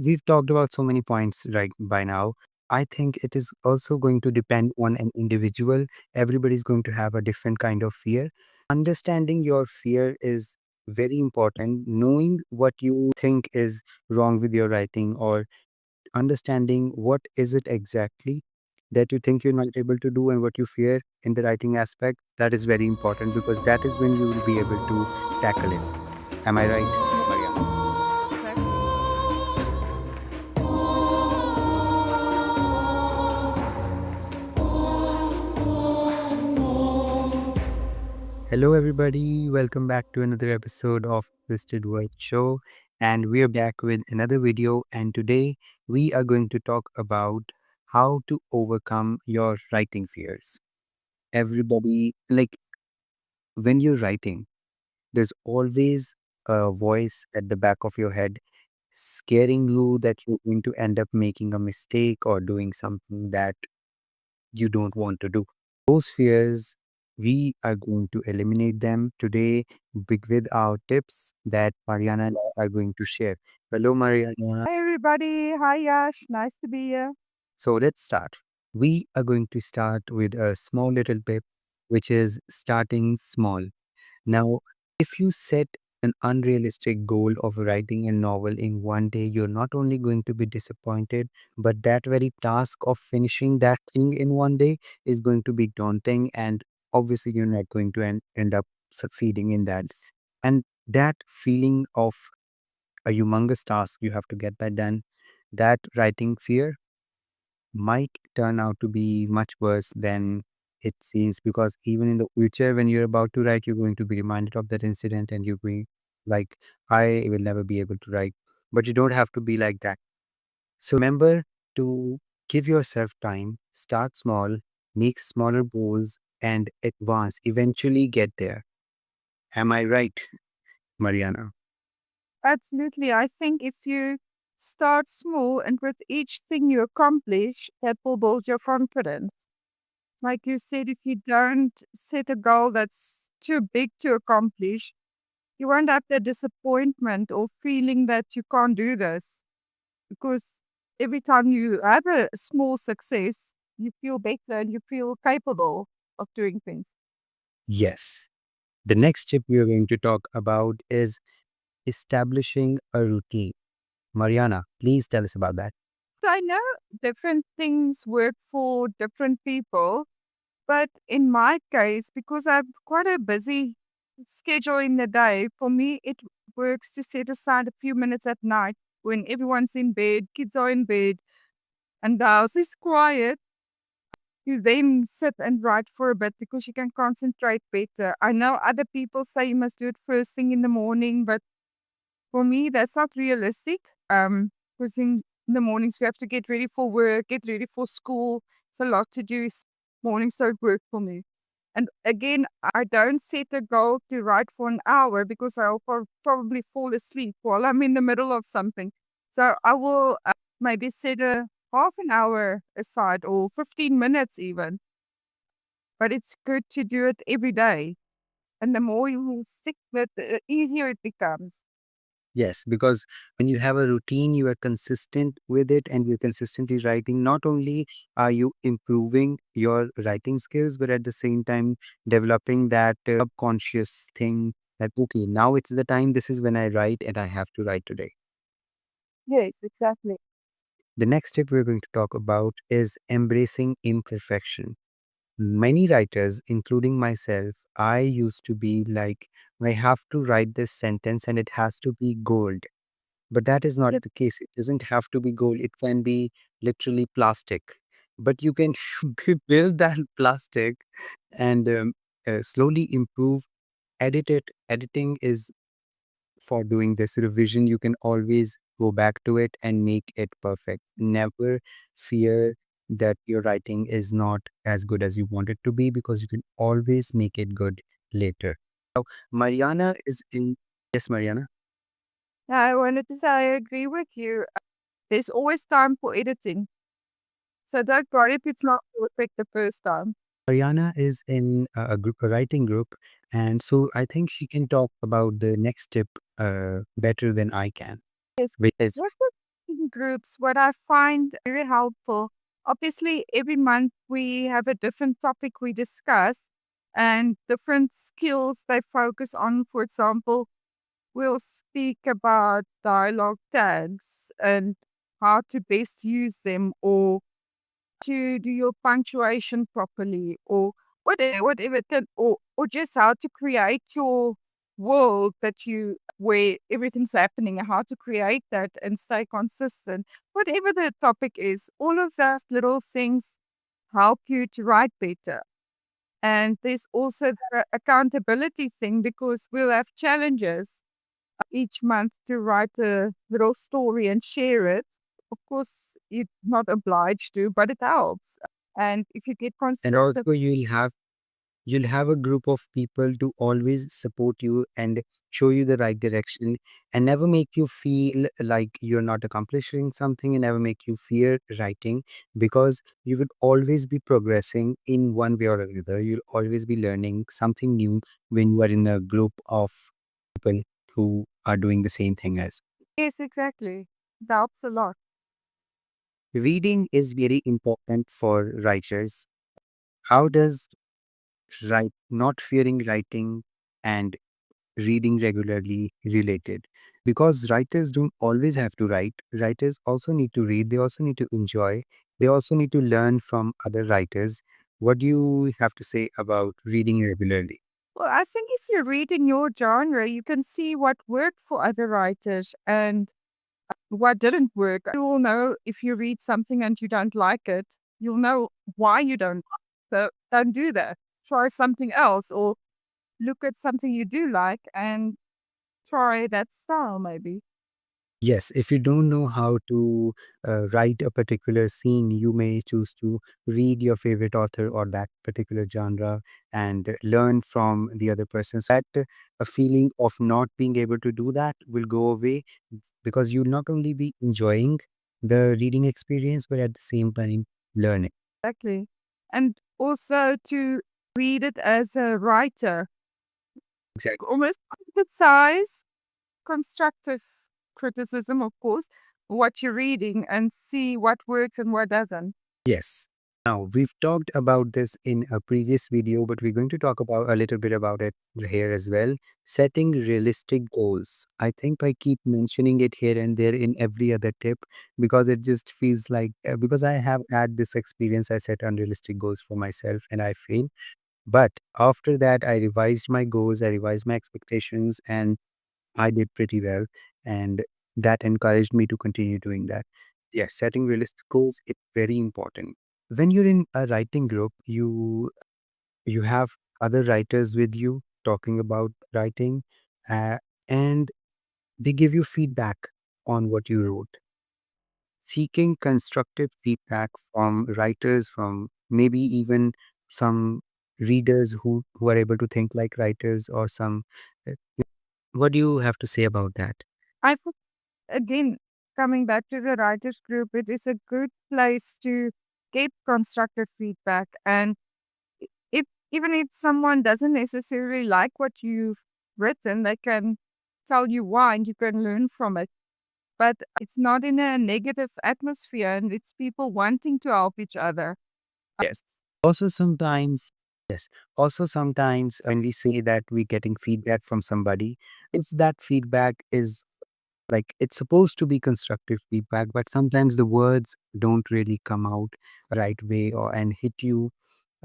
We've talked about so many points right by now. I think it is also going to depend on an individual. Everybody's going to have a different kind of fear. Understanding your fear is very important. Knowing what you think is wrong with your writing, or understanding what is it exactly that you think you're not able to do and what you fear in the writing aspect, that is very important because that is when you will be able to tackle it. Am I right, Mariana? Exactly. Hello, everybody. Welcome back to another episode of Twisted Word Show. And we are back with another video. And today we are going to talk about how to overcome your writing fears. Everybody, like when you're writing, there's always a voice at the back of your head scaring you that you're going to end up making a mistake or doing something that you don't want to do. Those fears, we are going to eliminate them today with our tips that Mariana and I are going to share. Hello, Mariana. Hi, everybody. Hi, Yash. Nice to be here. So let's start. We are going to start with a small little tip, which is starting small. Now, if you set an unrealistic goal of writing a novel in one day, you're not only going to be disappointed, but that very task of finishing that thing in one day is going to be daunting. And obviously, you're not going to end up succeeding in that. And that feeling of a humongous task, you have to get that done, that writing fear might turn out to be much worse than it seems, because even in the future when you're about to write, you're going to be reminded of that incident and you'll be like, I will never be able to write. But you don't have to be like that. So remember to give yourself time, start small, make smaller goals, and advance, eventually get there. Am I right, Mariana? Absolutely. I think if you start small and with each thing you accomplish, that will build your confidence. Like you said, if you don't set a goal that's too big to accomplish, you won't have the disappointment or feeling that you can't do this. Because every time you have a small success, you feel better and you feel capable of doing things. Yes. The next tip we are going to talk about is establishing a routine. Mariana, please tell us about that. So I know different things work for different people, but in my case, because I've quite a busy schedule in the day, for me, it works to set aside a few minutes at night when everyone's in bed, kids are in bed, and the house is quiet. You then sit and write for a bit because you can concentrate better. I know other people say you must do it first thing in the morning, but for me, that's not realistic. Because in the mornings we have to get ready for work, get ready for school. It's a lot to do. Mornings don't work for me. And again, I don't set a goal to write for an hour because I'll probably fall asleep while I'm in the middle of something. So I will maybe set a half an hour aside or 15 minutes even. But it's good to do it every day. And the more you stick with it, the easier it becomes. Yes, because when you have a routine, you are consistent with it and you're consistently writing. Not only are you improving your writing skills, but at the same time, developing that subconscious thing that, okay, now it's the time, this is when I write and I have to write today. Yes, exactly. The next tip we're going to talk about is embracing imperfection. Many writers, including myself, I used to be like, I have to write this sentence and it has to be gold. But that is not Yep. the case. It doesn't have to be gold. It can be literally plastic. But you can build that plastic and slowly improve, edit it. Editing is for doing this revision. You can always go back to it and make it perfect. Never fear that your writing is not as good as you want it to be, because you can always make it good later. Now, Mariana is in. Yes, Mariana. Yeah, I wanted to say I agree with you. There's always time for editing. So don't worry if it's not perfect the first time. Ariana is in a group, a writing group, and so I think she can talk about the next tip better than I can. Yes. Which is What was? In groups, what I find very helpful, obviously, every month we have a different topic we discuss and different skills they focus on. For example, we'll speak about dialogue tags and how to best use them, or to do your punctuation properly, or whatever it can, or just how to create your world that you where everything's happening and how to create that and stay consistent. Whatever the topic is, all of those little things help you to write better. And there's also the accountability thing, because we'll have challenges each month to write a little story and share it. Of course, you're not obliged to, but it helps. And if you get And consistent, also you'll have a group of people to always support you and show you the right direction and never make you feel like you're not accomplishing something and never make you fear writing, because you will always be progressing in one way or another. You'll always be learning something new when you are in a group of people who are doing the same thing as. yes, exactly. It helps a lot. Reading is very important for writers. How does not fearing writing and reading regularly related? Because writers don't always have to write. Writers also need to read. They also need to enjoy. They also need to learn from other writers. What do you have to say about reading regularly? Well, I think if you read in your genre, you can see what worked for other writers and what didn't work. You will know if you read something and you don't like it, you'll know why you don't. So don't do that. Try something else, or look at something you do like and try that style maybe. Yes, if you don't know how to write a particular scene, you may choose to read your favorite author or that particular genre and learn from the other person. So that a feeling of not being able to do that will go away, because you'll not only be enjoying the reading experience, but at the same time learning. Exactly. And also to read it as a writer, Exactly. almost emphasize constructive criticism, of course, what you're reading and see what works and what doesn't. Yes. Now, we've talked about this in a previous video, but we're going to talk about a little bit about it here as well. Setting realistic goals. I think I keep mentioning it here and there in every other tip, because it just feels like, because I have had this experience, I set unrealistic goals for myself and I failed. But after that, I revised my goals, I revised my expectations, and I did pretty well. And that encouraged me to continue doing that. Yes, setting realistic goals is very important. When you're in a writing group, you have other writers with you talking about writing, uh, and they give you feedback on what you wrote. Seeking constructive feedback from writers, from maybe even some readers who are able to think like writers, or some. uh, What do you have to say about that? I think, again, coming back to the writers group, it is a good place to get constructive feedback. And if even if someone doesn't necessarily like what you've written, they can tell you why and you can learn from it. But it's not in a negative atmosphere, and it's people wanting to help each other. Yes. Also sometimes, yes. Also sometimes when we say that we're getting feedback from somebody, if that feedback is like it's supposed to be constructive feedback, but sometimes the words don't really come out right way, or and hit you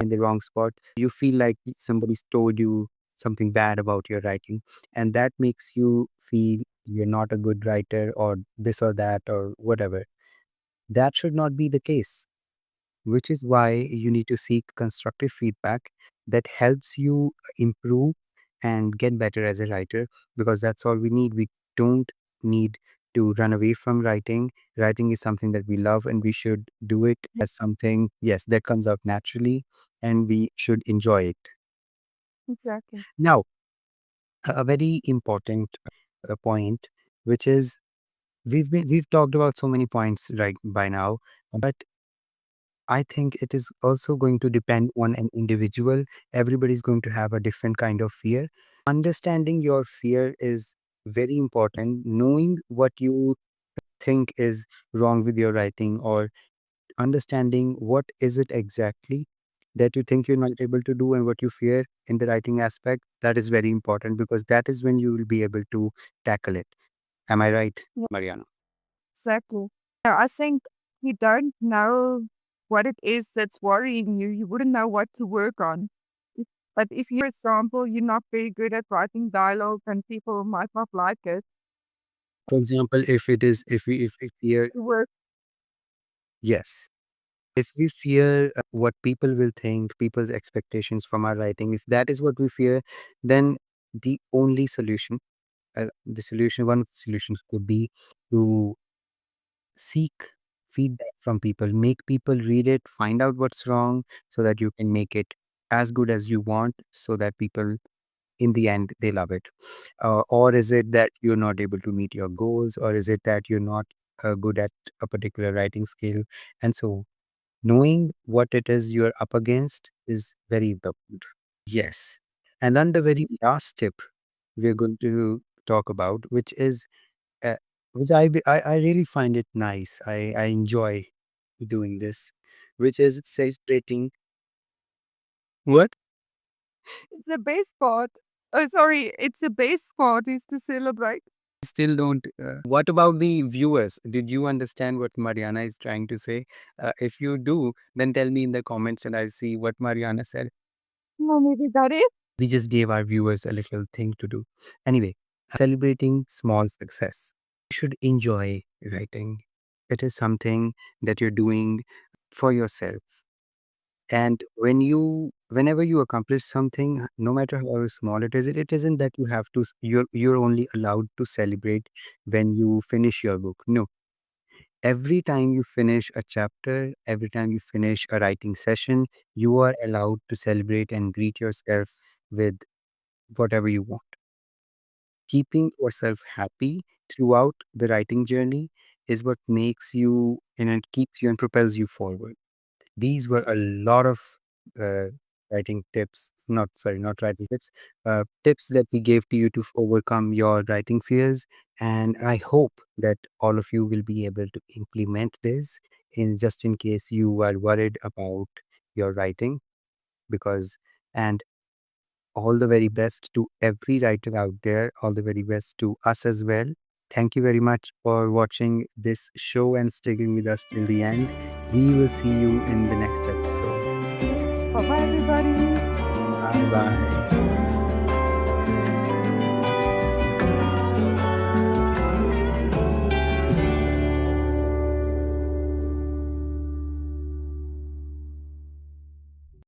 in the wrong spot. You feel like somebody's told you something bad about your writing, and that makes you feel you're not a good writer or this or that or whatever. That should not be the case, which is why you need to seek constructive feedback that helps you improve and get better as a writer, because that's all we need. We don't need to run away from writing. Writing is something that we love, and we should do it as something, yes, that comes out naturally, and we should enjoy it. Exactly. Now, a very important point, which is we've talked about so many points right by now, but I think it is also going to depend on an individual. Everybody's going to have a different kind of fear. Understanding your fear is very important. Knowing what you think is wrong with your writing, or understanding what is it exactly that you think you're not able to do and what you fear in the writing aspect, that is very important, because that is when you will be able to tackle it. Am I right, Yeah, Mariana? exactly. Yeah, I think you don't know what it is that's worrying you. You wouldn't know what to work on. But if you, for example, you're not very good at writing dialogue and people might not like it, For example, if we fear, you work. yes, if we fear what people will think, people's expectations from our writing, if that is what we fear, then the only solution, one of the solutions could be to seek feedback from people, make people read it, find out what's wrong, so that you can make it as good as you want, so that people in the end they love it. Or is it that you're not able to meet your goals, or is it that you're not good at a particular writing skill? And so knowing what it is you're up against is very important. Yes. And then the very last tip we're going to talk about, which is uh, which I really find it nice. I enjoy doing this, which is celebrating what? It's the best part. Oh, sorry, it's the best part is to celebrate. Still don't. What about the viewers? Did you understand what Mariana is trying to say? If you do, then tell me in the comments and I'll see what Mariana said. No, maybe that is. We just gave our viewers a little thing to do. Anyway, celebrating small success. You should enjoy writing. It is something that you're doing for yourself. And whenever you accomplish something, no matter how small it is, it isn't that you have to, you're only allowed to celebrate when you finish your book. No, every time you finish a chapter, every time you finish a writing session, you are allowed to celebrate and greet yourself with whatever you want. Keeping yourself happy throughout the writing journey is what makes you, and it keeps you and propels you forward. These were a lot of uh, writing tips, not sorry, not writing tips, tips that we gave to you to overcome your writing fears. And I hope that all of you will be able to implement this, in just in case you are worried about your writing. Because, and all the very best to every writer out there, all the very best to us as well. Thank you very much for watching this show and sticking with us till the end. We will see you in the next episode. Bye bye, everybody. Bye bye.